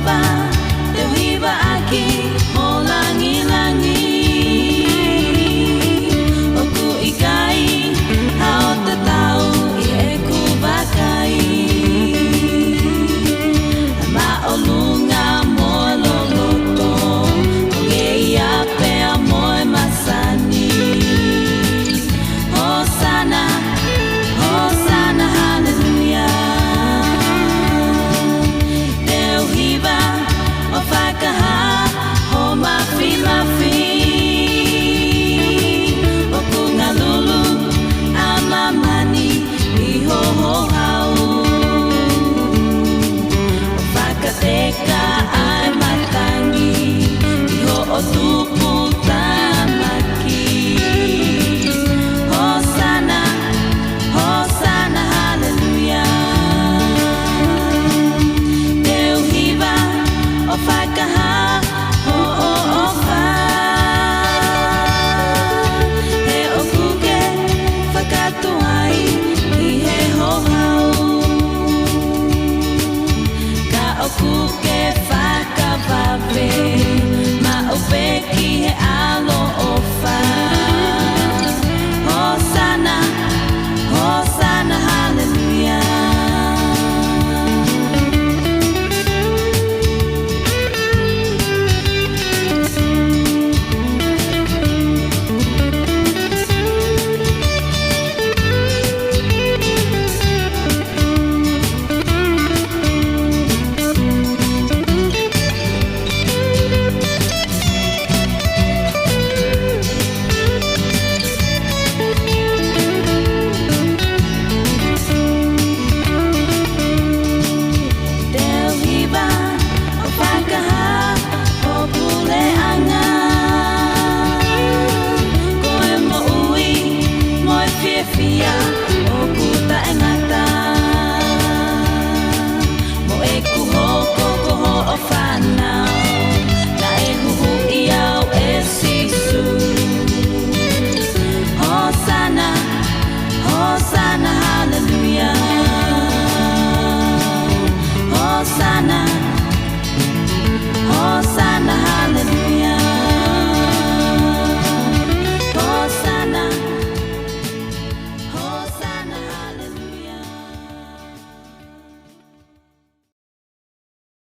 Jehova, Teu hiba aki mo langi-langi. Oku ikai hao tatau I eku bakai. Maolunga mo loloto, onge iape amoe masani. Hosanna, Hosanna, hallelujah. Teu hiba o whakaha ho mafi mafi. O kunga lulu amamani I ho ho hau. O whakateka ai matangi I ho o tupu tamaki. Hosanna, Hosanna, hallelujah. Teu hiba o whakaha ho o wha. He o kuke whakatuai I he ho hau. Ka o kuke whakawawe ma o peki he alo o wha. Hosanna, Hosanna, hallelujah. Teu hiba